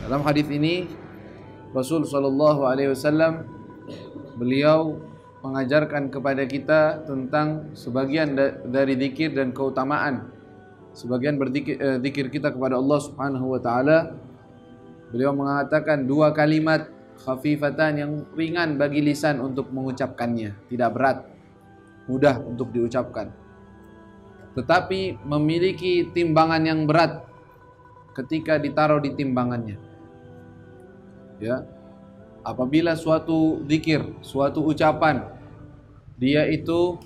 Dalam hadis ini Rasul Shallallahu Alaihi Wasallam beliau mengajarkan kepada kita tentang sebagian dari zikir dan keutamaan sebagian berzikir kita kepada Allah Subhanahu Wa Taala. Beliau mengatakan dua kalimat khafifatan yang ringan bagi lisan untuk mengucapkannya, tidak berat, mudah untuk diucapkan, tetapi memiliki timbangan yang berat ketika ditaruh di timbangannya. Ya, apabila suatu zikir, suatu ucapan dia itu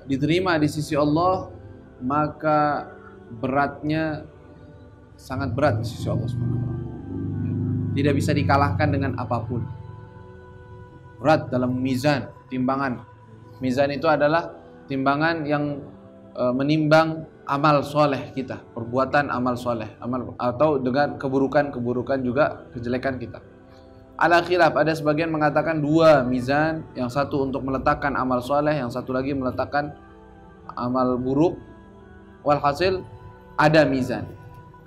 diterima di sisi Allah, maka beratnya sangat berat di sisi Allah SWT. Tidak bisa dikalahkan dengan apapun. Berat dalam mizan, timbangan. Mizan itu adalah timbangan yang menimbang amal soleh kita, perbuatan amal soleh, atau dengan keburukan juga kejelekan kita. Ala khilaf, ada sebagian mengatakan dua mizan, yang satu untuk meletakkan amal soleh, yang satu lagi meletakkan amal buruk. Walhasil ada mizan.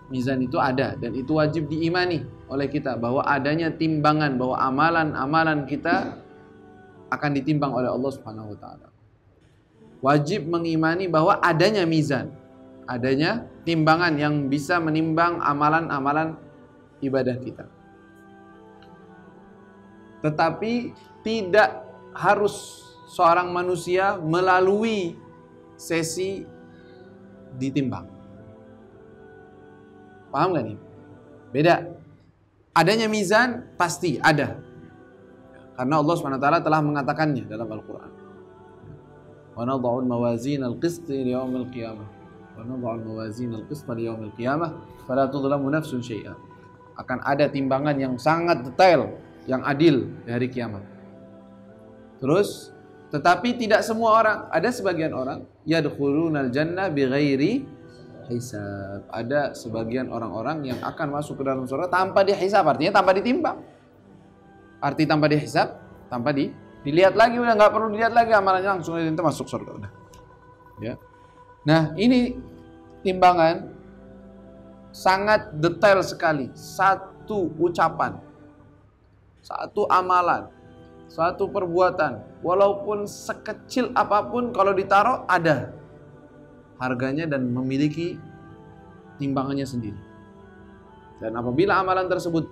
Mizan itu ada dan itu wajib diimani oleh kita, bahwa adanya timbangan, bahwa amalan-amalan kita akan ditimbang oleh Allah Subhanahu wa taala. Wajib mengimani bahwa adanya mizan, adanya timbangan yang bisa menimbang amalan-amalan ibadah kita. Tetapi tidak harus seorang manusia melalui sesi ditimbang. Paham gak nih? Beda. Adanya mizan pasti ada, karena Allah SWT telah mengatakannya dalam Al-Quran. Wa nadha'ul mawazin al-qist li yawmil qiyamah. Wa nadha'ul mawazin al-qist li yawmil qiyamah fala tudhlamu nafsun syai'a. Akan ada timbangan yang sangat detail, yang adil di hari kiamat. Terus, tetapi tidak semua orang, ada sebagian orang yadkhulunal jannah bighairi hisab. Ada sebagian orang-orang yang akan masuk ke dalam surga tanpa dihisab, artinya tanpa ditimbang. Arti tanpa dihisab, tanpa dilihat lagi, udah nggak perlu dilihat lagi amalannya, langsung aja masuk surga udah. Ya. Nah, ini timbangan sangat detail sekali. Satu ucapan, satu amalan, satu perbuatan, walaupun sekecil apapun, kalau ditaruh ada harganya dan memiliki timbangannya sendiri. Dan apabila amalan tersebut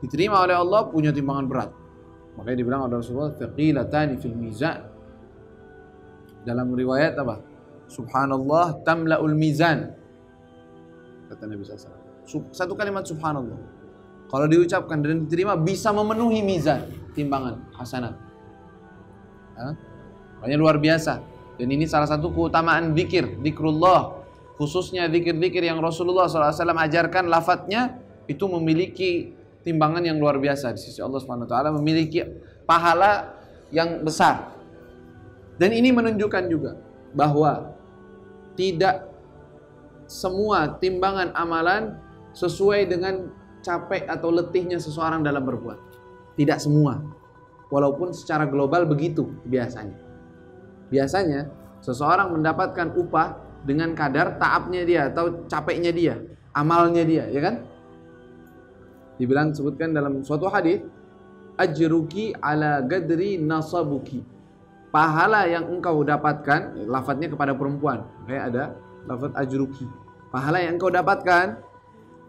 diterima oleh Allah, punya timbangan berat. Makanya dibilang oleh Rasulullah, thaqilatani fil mizan. Dalam riwayat apa? Subhanallah tamla'ul mizan. Kata Nabi SAW. Satu kalimat subhanallah, kalau diucapkan dan diterima, bisa memenuhi mizan, timbangan hasanat. Makanya luar biasa. Dan ini salah satu keutamaan zikir, zikrullah, khususnya zikir-zikir yang Rasulullah SAW ajarkan, lafadznya itu memiliki timbangan yang luar biasa di sisi Allah SWT, memiliki pahala yang besar. Dan ini menunjukkan juga bahwa tidak semua timbangan amalan sesuai dengan capek atau letihnya seseorang dalam berbuat. Tidak semua. Walaupun secara global begitu biasanya. Biasanya seseorang mendapatkan upah dengan kadar taabnya dia atau capeknya dia, amalnya dia, ya kan? Dibilang, sebutkan dalam suatu hadis, ajruki ala gadri nasabuki. Pahala yang engkau dapatkan, lafadznya kepada perempuan, kayak ada lafadz ajruki. Pahala yang engkau dapatkan,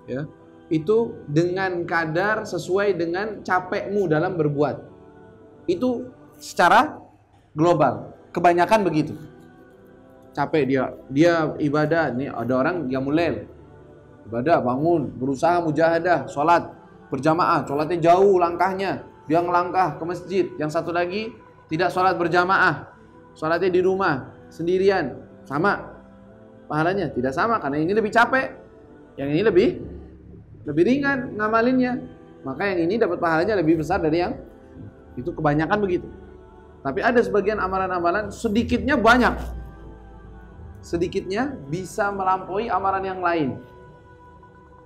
ya, itu dengan kadar sesuai dengan capekmu dalam berbuat. Itu secara global. Kebanyakan begitu. Capek dia ibadah. Nih ada orang yang mulai ibadah, bangun, berusaha mujahadah, sholat berjamaah, sholatnya jauh langkahnya, dia ngelangkah ke masjid. Yang satu lagi tidak sholat berjamaah, sholatnya di rumah sendirian. Sama pahalanya? Tidak sama, karena ini lebih capek, yang ini lebih ringan ngamalinnya. Maka yang ini dapat pahalanya lebih besar dari yang itu. Kebanyakan begitu. Tapi ada sebagian amalan-amalan sedikitnya banyak, sedikitnya bisa melampaui amalan yang lain.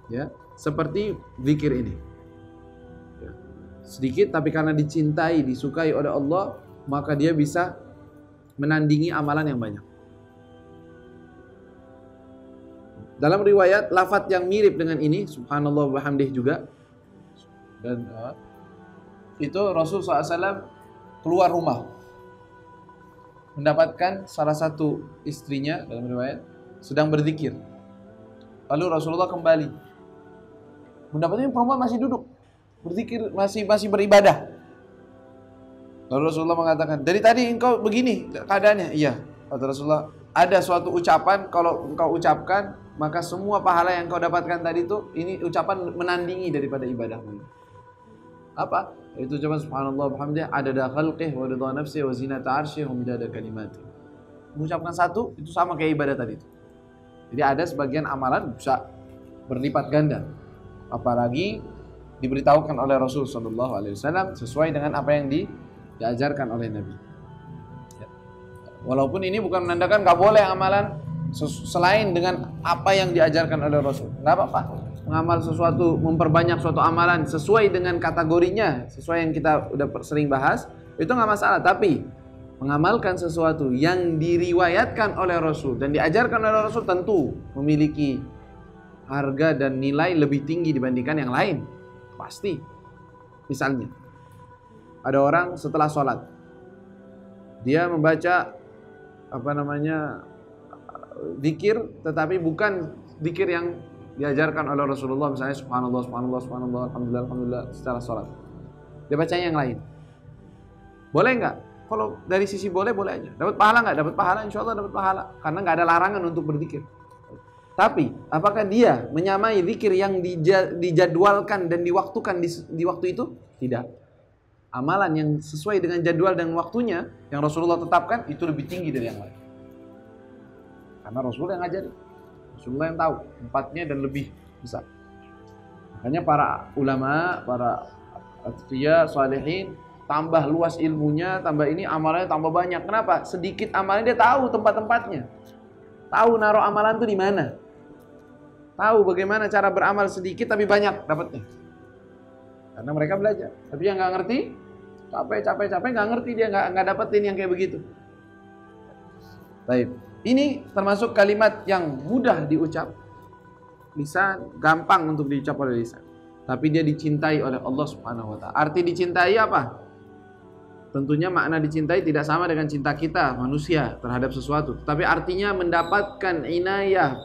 Ya, seperti zikir ini. Ya. Sedikit tapi karena dicintai, disukai oleh Allah, maka dia bisa menandingi amalan yang banyak. dalam riwayat lafadz yang mirip dengan ini, subhanallah wa bihamdih juga. Dan itu Rasul SAW keluar rumah, mendapatkan salah satu istrinya dalam riwayat sedang berzikir. Lalu Rasulullah kembali, mendapatkan perempuan masih duduk berzikir, masih beribadah. Lalu Rasulullah mengatakan, dari tadi engkau begini keadaannya? Iya, kata Rasulullah, ada suatu ucapan kalau engkau ucapkan, maka semua pahala yang kau dapatkan tadi itu, ini ucapan menandingi daripada ibadahmu. Apa? Itu ucapan subhanallah bihamdih adada khalqih wa ridha nafsih wa zinata arsyih wa midada kalimatih. Mengucapkan satu itu sama kayak ibadah tadi itu. Jadi ada sebagian amalan bisa berlipat ganda. Apalagi diberitahukan oleh Rasul sallallahu alaihi wasallam sesuai dengan apa yang diajarkan oleh Nabi. Ya. Walaupun ini bukan menandakan enggak boleh amalan selain dengan apa yang diajarkan oleh Rasul. Enggak apa-apa. Mengamal sesuatu, memperbanyak suatu amalan sesuai dengan kategorinya, sesuai yang kita udah sering bahas, itu enggak masalah. Tapi mengamalkan sesuatu yang diriwayatkan oleh Rasul dan diajarkan oleh Rasul tentu memiliki harga dan nilai lebih tinggi dibandingkan yang lain. Pasti. Misalnya, ada orang setelah sholat, dia membaca zikir, tetapi bukan zikir yang diajarkan oleh Rasulullah, misalnya subhanallah, subhanallah, subhanallah, alhamdulillah, alhamdulillah setelah sholat. Dia bacanya yang lain. Boleh nggak? Kalau dari sisi boleh aja. Dapat pahala nggak? Dapat pahala, insya Allah dapat pahala. Karena nggak ada larangan untuk berzikir. Tapi, apakah dia menyamai zikir yang dijadwalkan dan diwaktukan di waktu itu? Tidak. Amalan yang sesuai dengan jadwal dan waktunya yang Rasulullah tetapkan itu lebih tinggi dari yang lain. Karena Rasulullah yang ngajarin. Rasulullah yang tahu tempatnya dan lebih besar. Makanya para ulama, para atqiya, salihin, tambah luas ilmunya, tambah ini amalannya tambah banyak. Kenapa? Sedikit amalnya dia tahu tempat-tempatnya. Tahu naruh amalan itu di mana. Tahu bagaimana cara beramal sedikit tapi banyak dapatnya. Karena mereka belajar. Tapi yang nggak ngerti, capek nggak ngerti, dia nggak dapetin yang kayak begitu. Baik. Ini termasuk kalimat yang mudah diucap, lisan gampang untuk diucap oleh lisan. Tapi dia dicintai oleh Allah Subhanahu wa taala. Arti dicintai apa? Tentunya makna dicintai tidak sama dengan cinta kita manusia terhadap sesuatu. Tapi artinya mendapatkan inayah,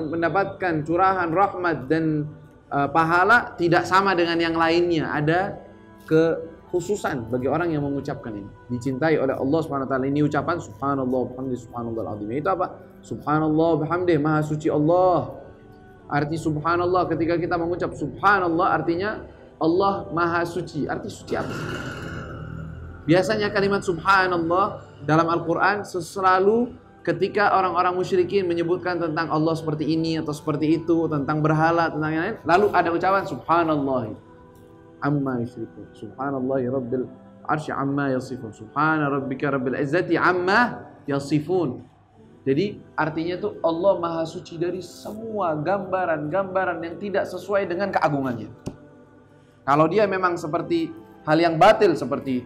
mendapatkan curahan rahmat dan pahala tidak sama dengan yang lainnya. Ada kekhususan bagi orang yang mengucapkan ini. Dicintai oleh Allah Subhanahu wa taala. Ini ucapan subhanallah bihamdihi subhanallahal azim. Itu apa? Subhanallah bihamdihi, maha suci Allah. Arti subhanallah ketika kita mengucap subhanallah artinya Allah maha suci. Arti suci apa? Biasanya kalimat subhanallah dalam Al-Quran selalu ketika orang-orang musyrikin menyebutkan tentang Allah seperti ini atau seperti itu, tentang berhala, tentang yang lain, lalu ada ucapan subhanallah amma yusyrikun, subhanallahi rabbil arsy amma yasifun, subhana rabbika rabbil izzati amma yasifun. Jadi artinya itu Allah maha suci dari semua gambaran-gambaran yang tidak sesuai dengan keagungannya. Kalau dia memang seperti hal yang batil seperti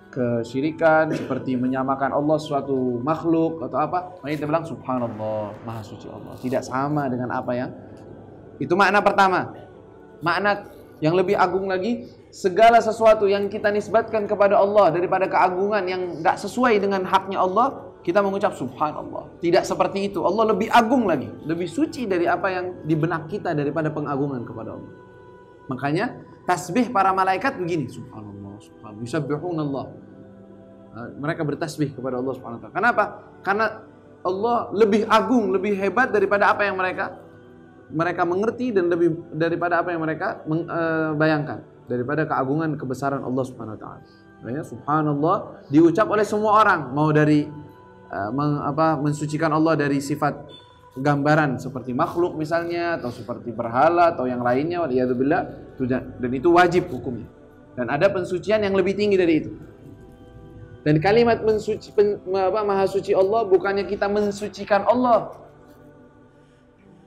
kesyirikan, seperti menyamakan Allah suatu makhluk atau apa, maka kita bilang subhanallah, maha suci Allah. Tidak sama dengan apa yang itu. Makna pertama. Makna yang lebih agung lagi, segala sesuatu yang kita nisbatkan kepada Allah daripada keagungan yang enggak sesuai dengan haknya Allah, kita mengucap subhanallah. Tidak seperti itu. Allah lebih agung lagi, lebih suci dari apa yang di benak kita daripada pengagungan kepada Allah. Makanya tasbih para malaikat begini, subhanallah, subhanallah, yusabbihunallah. Mereka bertasbih kepada Allah Subhanahu wa taala. Kenapa? Karena Allah lebih agung, lebih hebat daripada apa yang mereka mengerti dan lebih daripada apa yang mereka bayangkan, daripada keagungan kebesaran Allah Subhanahu wa taala. Makanya subhanallah diucap oleh semua orang, mau dari mensucikan Allah dari sifat gambaran seperti makhluk misalnya, atau seperti berhala atau yang lainnya, waliyadzubillah, dan itu wajib hukumnya. Dan ada pensucian yang lebih tinggi dari itu. Dan kalimat maha suci Allah bukannya kita mensucikan Allah.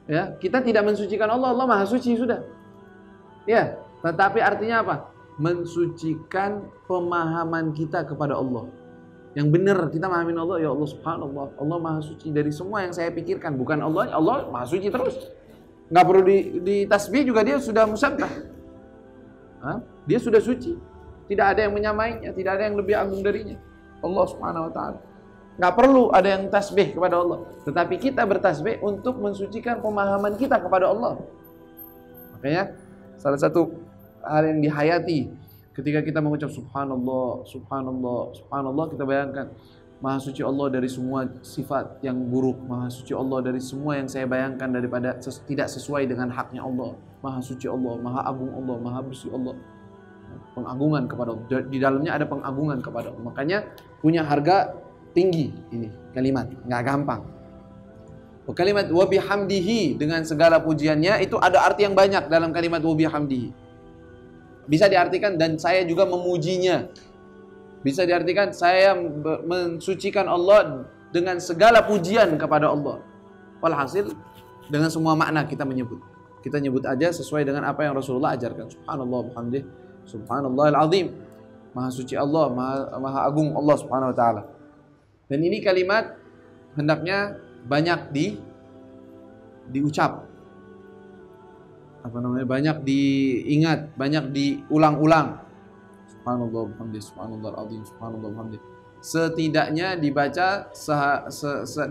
Ya, kita tidak mensucikan Allah, Allah maha suci sudah. Ya, tetapi artinya apa? Mensucikan pemahaman kita kepada Allah. Yang benar kita memahamin Allah, ya Allah subhanallah, Allah maha suci dari semua yang saya pikirkan. Bukan Allah maha suci terus. Nggak perlu di tasbih juga dia sudah musabbah. Dia sudah suci. Tidak ada yang menyamainya, tidak ada yang lebih agung darinya. Allah Subhanahu wa taala. Nggak perlu ada yang tasbih kepada Allah. Tetapi kita bertasbih untuk mensucikan pemahaman kita kepada Allah. Makanya salah satu hal yang dihayati ketika kita mengucap subhanallah, subhanallah, subhanallah, kita bayangkan Maha suci Allah dari semua sifat yang buruk. Maha suci Allah dari semua yang saya bayangkan daripada tidak sesuai dengan haknya Allah. Maha suci Allah, Maha agung Allah, Maha bersih Allah. Pengagungan kepada Allah. Di dalamnya ada pengagungan kepada Allah. Makanya punya harga tinggi ini kalimat, nggak gampang. Kalimat wa bihamdihi, dengan segala pujiannya, itu ada arti yang banyak dalam kalimat wa bihamdihi. Bisa diartikan dan saya juga memujinya. Bisa diartikan saya mensucikan Allah dengan segala pujian kepada Allah. Walhasil dengan semua makna kita menyebut. Kita nyebut aja sesuai dengan apa yang Rasulullah ajarkan. Subhanallah bihamdih, subhanallahil azim. Maha suci Allah, maha agung Allah Subhanahu wa taala. Dan ini kalimat hendaknya banyak diucap. Banyak diingat, banyak diulang-ulang. Subhanallah bihamdih, subhanallahil azim, subhanallah bihamdih. Setidaknya dibaca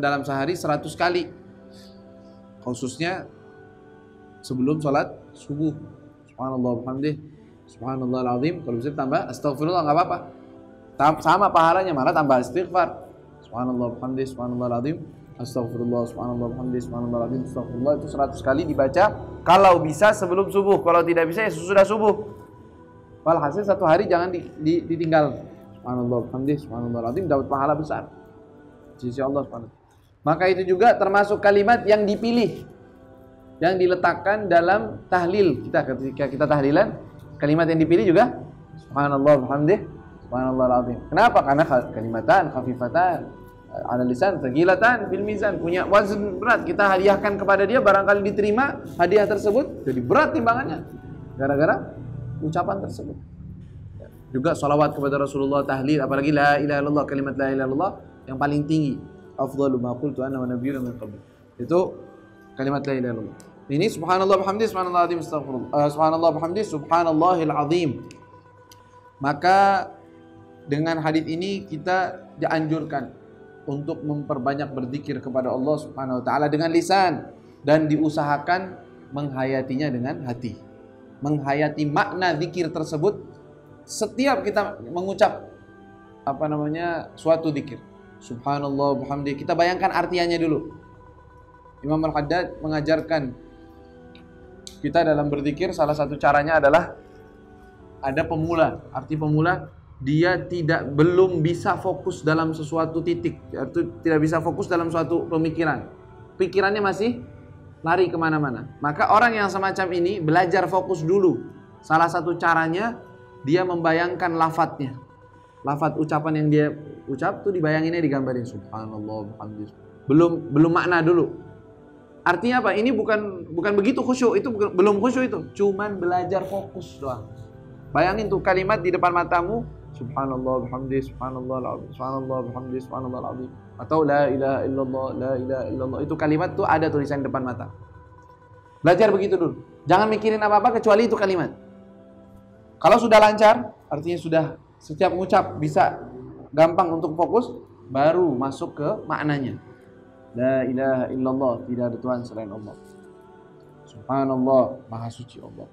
dalam sehari 100 kali. Khususnya sebelum sholat subuh. Subhanallah bihamdih, subhanallahil azim. Kalau bisa tambah astagfirullah, enggak apa-apa. Sama pahalanya, malah tambah istighfar. Subhanallah bihamdih, subhanallahil azim, astagfirullah, subhanallah bihamdih, subhanallahil azim, astagfirullah. Itu 100 kali dibaca kalau bisa sebelum subuh. Kalau tidak bisa ya sesudah subuh. Walhasil satu hari jangan ditinggal. Subhanallah bihamdih, subhanallahil azim, dapat pahala besar di sisi Allah Subhanahu. Maka itu juga termasuk kalimat yang dipilih, yang diletakkan dalam tahlil kita. Ketika kita tahlilan, kalimat yang dipilih juga subhanallah bihamdih, subhanallahil azim. Kenapa? Karena kalimatan khafifatan ala lisan, thaqilatan fil mizan, punya wazn berat. Kita hadiahkan kepada dia, barangkali diterima hadiah tersebut, jadi berat timbangannya gara-gara ucapan tersebut. Juga salawat kepada Rasulullah, tahlil, apalagi la ilaha illallah, kalimat la ilaha illallah yang paling tinggi. Afdalu ma qultu ana wa nabiyyuna min qabli. Itu kalimat la ilaha illallah. Ini subhanallah bihamdi, subhanallah azim, astagfirullah. Subhanallah bihamdi, subhanallahil azim. Maka dengan hadis ini kita dianjurkan untuk memperbanyak berzikir kepada Allah Subhanahu wa taala dengan lisan, dan diusahakan menghayatinya dengan hati. Menghayati makna zikir tersebut setiap kita mengucap suatu zikir. Subhanallah bihamdi, kita bayangkan artiannya dulu. Imam Al-Haddad mengajarkan kita dalam berzikir, salah satu caranya adalah ada pemula. Arti pemula, dia belum bisa fokus dalam sesuatu titik, tidak bisa fokus dalam suatu pemikiran. Pikirannya masih lari kemana-mana. Maka orang yang semacam ini belajar fokus dulu. Salah satu caranya dia membayangkan lafadznya. Lafadz ucapan yang dia ucap tuh dibayanginnya, digambarin subhanallah bihamdih. Belum makna dulu. Artinya apa? Ini bukan begitu khusyuk, itu belum khusyuk itu. Cuman belajar fokus doang. Bayangin tuh kalimat di depan matamu, subhanallah bihamdih, subhanallah alazim, subhanallah bihamdih, subhanallah alazim. Atau la ilaha illallah, la ilaha illallah. Itu kalimat tuh ada tulisan di depan mata. Belajar begitu dulu. Jangan mikirin apa-apa kecuali itu kalimat. Kalau sudah lancar, artinya sudah setiap mengucap bisa gampang untuk fokus, baru masuk ke maknanya. La ilaha illallah, tidak ada Tuhan selain Allah. Subhanallah, maha suci Allah.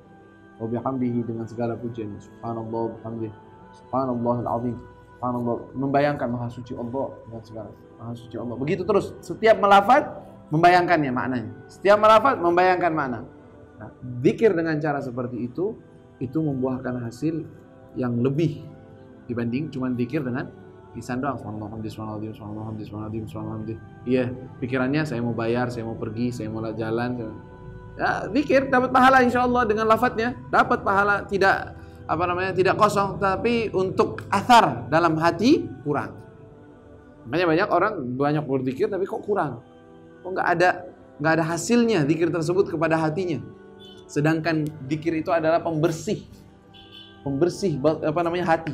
Wa bihamdihi, dengan segala pujian. Subhanallah bihamdihi, subhanallahil azim. Subhanallah, membayangkan maha suci Allah dengan segala. Maha suci Allah. Begitu terus, setiap melafaz membayangkannya maknanya. Setiap melafaz membayangkan makna. Nah, zikir dengan cara seperti itu membuahkan hasil yang lebih dibanding cuma zikir dengan lisan doang. Iya, pikirannya saya mau bayar, saya mau pergi, saya mau jalan. Ya, zikir dapat pahala insyaallah dengan lafadznya, dapat pahala, tidak tidak kosong, tapi untuk athar dalam hati kurang. Makanya banyak orang banyak berzikir tapi kok kurang. Kok enggak ada hasilnya zikir tersebut kepada hatinya. Sedangkan zikir itu adalah pembersih hati.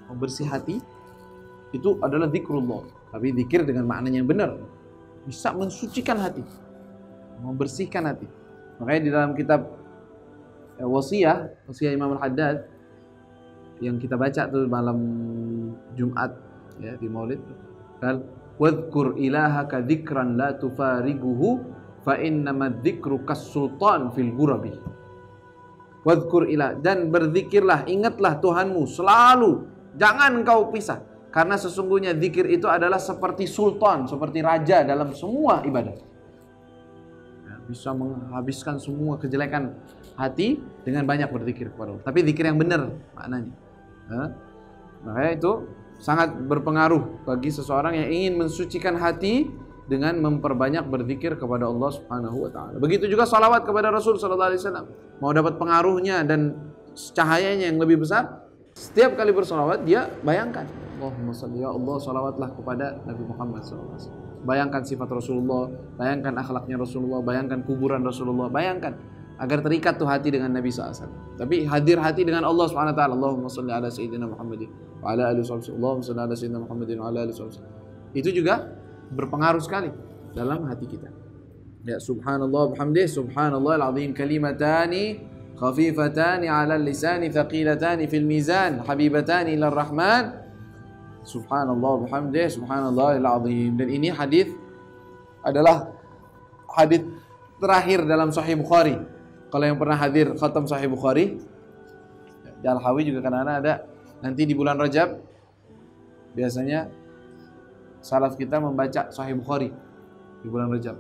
Pembersih hati itu adalah zikrullah. Tapi zikir dengan maknanya yang benar bisa mensucikan hati, membersihkan hati. Makanya di dalam kitab wasiah Imam Al-Haddad yang kita baca tuh malam Jumat ya di Maulid kan, wadhkur ilahaka dzikran la tufariguhu fa innamad dzikru kas-sultan fil ghurabi. Wadhkur ilah, dan berzikirlah, ingatlah Tuhanmu selalu, jangan kau pisah, karena sesungguhnya zikir itu adalah seperti sultan, seperti raja dalam semua ibadah. Ya, bisa menghabiskan semua kejelekan hati dengan banyak berzikir kepada Allah. Tapi zikir yang benar maknanya. Ya. Makanya itu sangat berpengaruh bagi seseorang yang ingin mensucikan hati dengan memperbanyak berzikir kepada Allah Subhanahu wa taala. Begitu juga salawat kepada Rasul sallallahu alaihi wasallam. Mau dapat pengaruhnya dan cahayanya yang lebih besar, setiap kali bersalawat dia bayangkan, Allahumma shalli ya Allah, salawatlah kepada Nabi Muhammad sallallahu alaihi wasallam. Bayangkan sifat Rasulullah, bayangkan akhlaknya Rasulullah, bayangkan kuburan Rasulullah, bayangkan agar terikat tuh hati dengan Nabi SAW. Tapi hadir hati dengan Allah Subhanahu wa taala. Allahumma shalli ala sayyidina Muhammadin wa ala alihi wasallam. Allahumma shalli ala sayyidina Muhammadin wa ala alihi wasallam. Itu juga berpengaruh sekali dalam hati kita. Ya, subhanallah bihamdihi, subhanallahil azim, kalimatani khafifatani 'ala lisani thaqilatani fil mizan habibatani ilar rahman. Subhanallah bihamdihi, subhanallahil azim. Dan ini hadis adalah hadis terakhir dalam Sahih Bukhari. Kalau yang pernah hadir khatam Sahih Bukhari, di Al-Hawi juga kadang-kadang ada nanti di bulan Rajab biasanya salaf kita membaca Sahih Bukhari di bulan Rajab.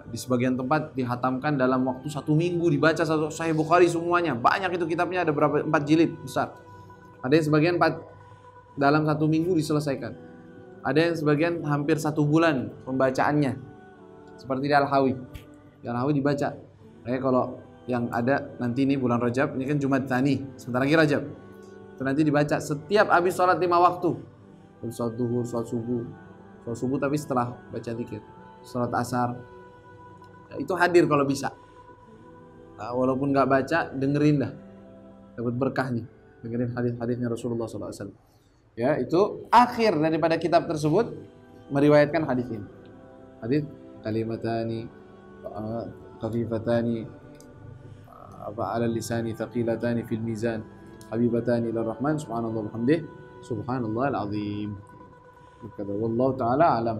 Di sebagian tempat dihatamkan dalam waktu 1 minggu, dibaca Sahih Bukhari semuanya. Banyak itu kitabnya, ada berapa, 4 jilid besar. Ada yang sebagian dalam 1 minggu diselesaikan. Ada yang sebagian hampir 1 bulan pembacaannya. Seperti di Al-Hawi. Di Al-Hawi dibaca. Kalau yang ada nanti ini bulan Rajab, ini kan Jumat Tsani, sebentar lagi Rajab. Itu nanti dibaca setiap habis sholat 5 waktu. Sholat duhur, sholat subuh tapi setelah baca zikir. Sholat asar. Ya, itu hadir kalau bisa. Nah, walaupun nggak baca, dengerin dah. Dapat berkahnya. Dengerin hadis-hadisnya Rasulullah SAW. Ya, itu akhir daripada kitab tersebut meriwayatkan hadis ini. Hadis kalimatani khafifatani ala lisani thaqilatani fil mizan habibatani ila rahman subhanallah bihamdihi subhanallahil azim. Wallahu taala alam.